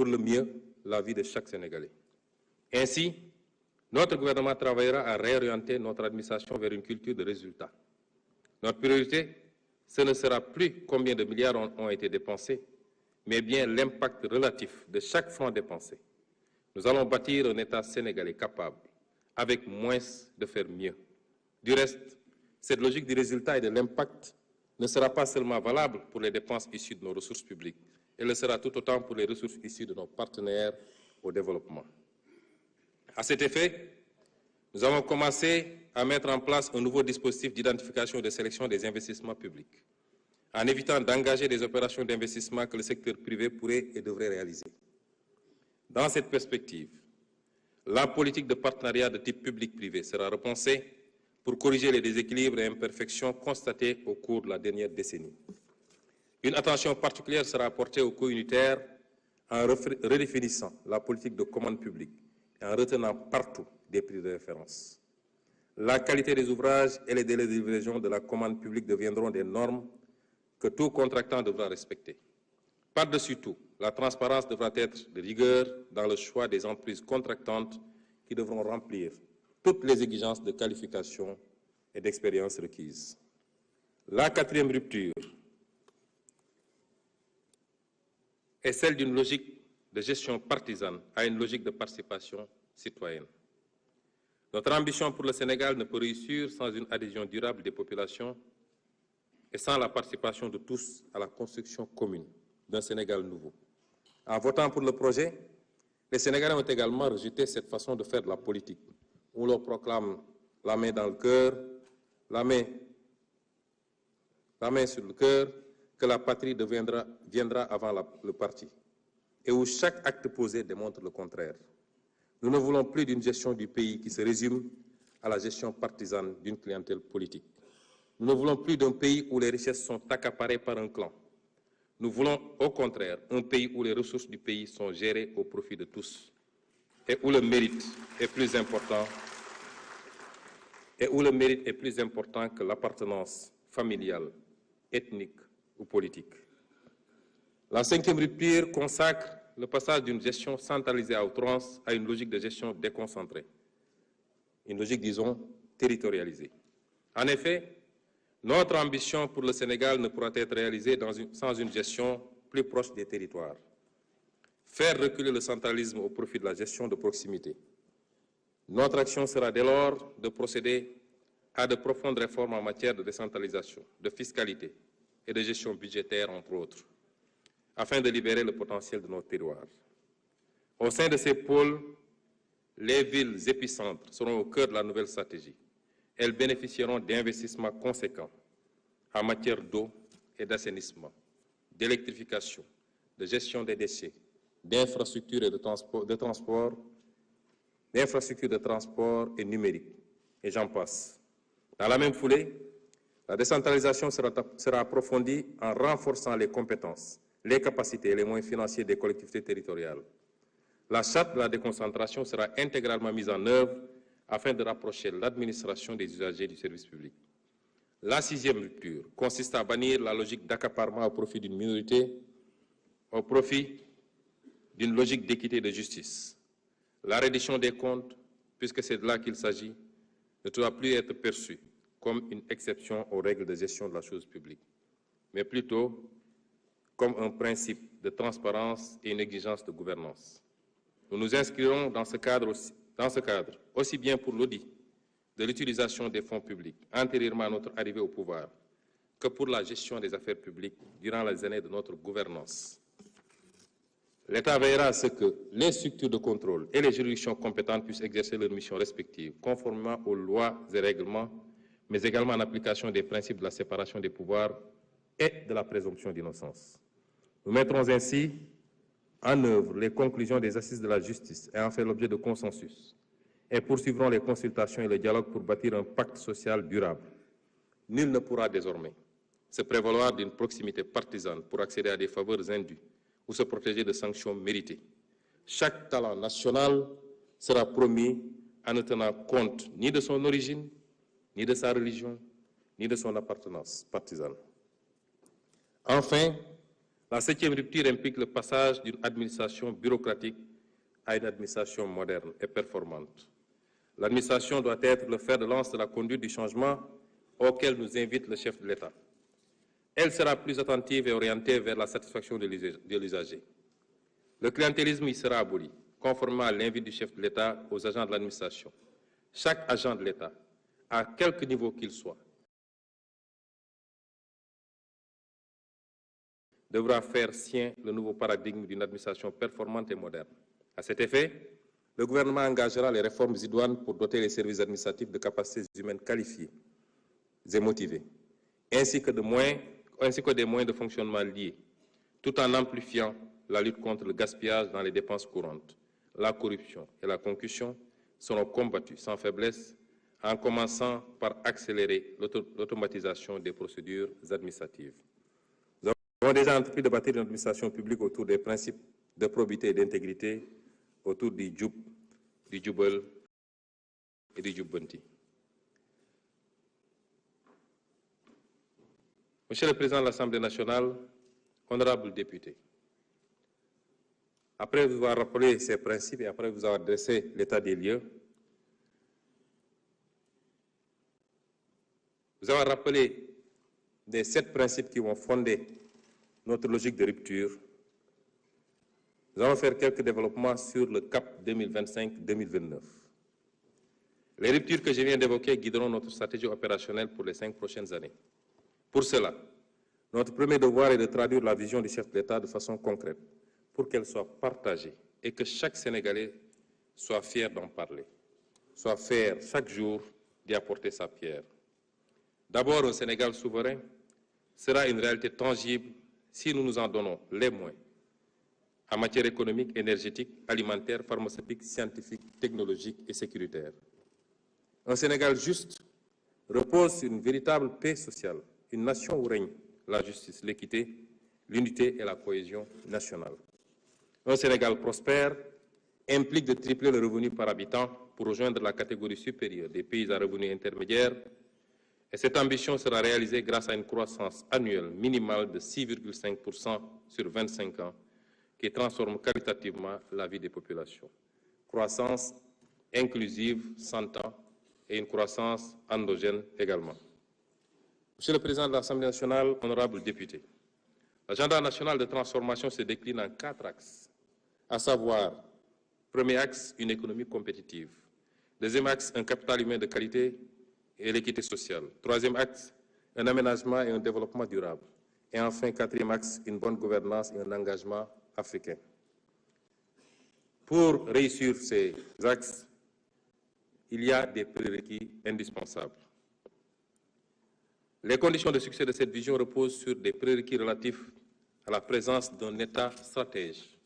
pour le mieux la vie de chaque Sénégalais. Ainsi, notre gouvernement travaillera à réorienter notre administration vers une culture de résultats. Notre priorité, ce ne sera plus combien de milliards ont été dépensés, mais bien l'impact relatif de chaque franc dépensé. Nous allons bâtir un État sénégalais capable, avec moins, de faire mieux. Du reste, cette logique du résultat et de l'impact ne sera pas seulement valable pour les dépenses issues de nos ressources publiques, elle le sera tout autant pour les ressources issues de nos partenaires au développement. À cet effet, nous avons commencé à mettre en place un nouveau dispositif d'identification et de sélection des investissements publics, en évitant d'engager des opérations d'investissement que le secteur privé pourrait et devrait réaliser. Dans cette perspective, la politique de partenariat de type public-privé sera repensée pour corriger les déséquilibres et imperfections constatés au cours de la dernière décennie. Une attention particulière sera apportée aux co-unitaires en redéfinissant la politique de commande publique et en retenant partout des prix de référence. La qualité des ouvrages et les délais de livraison de la commande publique deviendront des normes que tout contractant devra respecter. Par-dessus tout, la transparence devra être de rigueur dans le choix des entreprises contractantes qui devront remplir toutes les exigences de qualification et d'expérience requises. La quatrième rupture est celle d'une logique de gestion partisane à une logique de participation citoyenne. Notre ambition pour le Sénégal ne peut réussir sans une adhésion durable des populations et sans la participation de tous à la construction commune d'un Sénégal nouveau. En votant pour le projet, les Sénégalais ont également rejeté cette façon de faire de la politique, où l'on proclame la main dans le cœur, la main sur le cœur, que la patrie viendra avant le parti, et où chaque acte posé démontre le contraire. Nous ne voulons plus d'une gestion du pays qui se résume à la gestion partisane d'une clientèle politique. Nous ne voulons plus d'un pays où les richesses sont accaparées par un clan. Nous voulons au contraire un pays où les ressources du pays sont gérées au profit de tous et où le mérite est plus important que l'appartenance familiale, ethnique ou politique. La cinquième rupture consacre le passage d'une gestion centralisée à outrance à une logique de gestion déconcentrée, une logique, disons, territorialisée. En effet, notre ambition pour le Sénégal ne pourra être réalisée sans une gestion plus proche des territoires. Faire reculer le centralisme au profit de la gestion de proximité. Notre action sera dès lors de procéder à de profondes réformes en matière de décentralisation, de fiscalité et de gestion budgétaire, entre autres, afin de libérer le potentiel de nos terroirs. Au sein de ces pôles, les villes épicentres seront au cœur de la nouvelle stratégie. Elles bénéficieront d'investissements conséquents en matière d'eau et d'assainissement, d'électrification, de gestion des déchets, d'infrastructures de transport et numérique, et j'en passe. Dans la même foulée, la décentralisation sera approfondie en renforçant les compétences, les capacités et les moyens financiers des collectivités territoriales. La charte de la déconcentration sera intégralement mise en œuvre afin de rapprocher l'administration des usagers du service public. La sixième rupture consiste à bannir la logique d'accaparement au profit d'une minorité, au profit d'une logique d'équité et de justice. La reddition des comptes, puisque c'est de là qu'il s'agit, ne doit plus être perçue comme une exception aux règles de gestion de la chose publique, mais plutôt comme un principe de transparence et une exigence de gouvernance. Nous nous inscrirons dans ce cadre, aussi bien pour l'audit de l'utilisation des fonds publics antérieurement à notre arrivée au pouvoir, que pour la gestion des affaires publiques durant les années de notre gouvernance. L'État veillera à ce que les structures de contrôle et les juridictions compétentes puissent exercer leurs missions respectives, conformément aux lois et règlements, mais également en application des principes de la séparation des pouvoirs et de la présomption d'innocence. Nous mettrons ainsi en œuvre les conclusions des assises de la justice et en faire l'objet de consensus, et poursuivrons les consultations et le dialogue pour bâtir un pacte social durable. Nul ne pourra désormais se prévaloir d'une proximité partisane pour accéder à des faveurs indues ou se protéger de sanctions méritées. Chaque talent national sera promis en ne tenant compte ni de son origine, ni de sa religion, ni de son appartenance partisane. Enfin, La septième rupture implique le passage d'une administration bureaucratique à une administration moderne et performante. L'administration doit être le fer de lance de la conduite du changement auquel nous invite le chef de l'État. Elle sera plus attentive et orientée vers la satisfaction de l'usager. Le clientélisme y sera aboli, conformément à l'invite du chef de l'État aux agents de l'administration. Chaque agent de l'État, à quelque niveau qu'il soit, devra faire sien le nouveau paradigme d'une administration performante et moderne. À cet effet, le gouvernement engagera les réformes idoines pour doter les services administratifs de capacités humaines qualifiées et motivées, ainsi que des moyens de fonctionnement liés, tout en amplifiant la lutte contre le gaspillage dans les dépenses courantes. La corruption et la concussion seront combattues sans faiblesse, en commençant par accélérer l'automatisation des procédures administratives. Nous avons déjà entrepris de bâtir une administration publique autour des principes de probité et d'intégrité, autour du Djoub, du Djoubel et du Djoubbanti. Monsieur le Président de l'Assemblée nationale, honorables députés, après vous avoir rappelé ces principes et après vous avoir dressé l'état des lieux, vous avez rappelé les 7 principes qui vont fonder notre logique de rupture. Nous allons faire quelques développements sur le cap 2025-2029. Les ruptures que je viens d'évoquer guideront notre stratégie opérationnelle pour les 5 prochaines années. Pour cela, notre premier devoir est de traduire la vision du chef de l'État de façon concrète, pour qu'elle soit partagée et que chaque Sénégalais soit fier d'en parler, soit fier chaque jour d'y apporter sa pierre. D'abord, un Sénégal souverain sera une réalité tangible si nous nous en donnons les moyens en matière économique, énergétique, alimentaire, pharmaceutique, scientifique, technologique et sécuritaire. Un Sénégal juste repose sur une véritable paix sociale, une nation où règne la justice, l'équité, l'unité et la cohésion nationale. Un Sénégal prospère implique de tripler le revenu par habitant pour rejoindre la catégorie supérieure des pays à revenus intermédiaires, et cette ambition sera réalisée grâce à une croissance annuelle minimale de 6,5% sur 25 ans qui transforme qualitativement la vie des populations. Croissance inclusive, s'entend, et une croissance endogène également. Monsieur le Président de l'Assemblée nationale, honorables députés, l'agenda national de transformation se décline en 4 axes, à savoir, premier axe, une économie compétitive. Deuxième axe, un capital humain de qualité et l'équité sociale. Troisième axe, un aménagement et un développement durable. Et enfin, quatrième axe, une bonne gouvernance et un engagement africain. Pour réussir ces axes, il y a des prérequis indispensables. Les conditions de succès de cette vision reposent sur des prérequis relatifs à la présence d'un État stratège,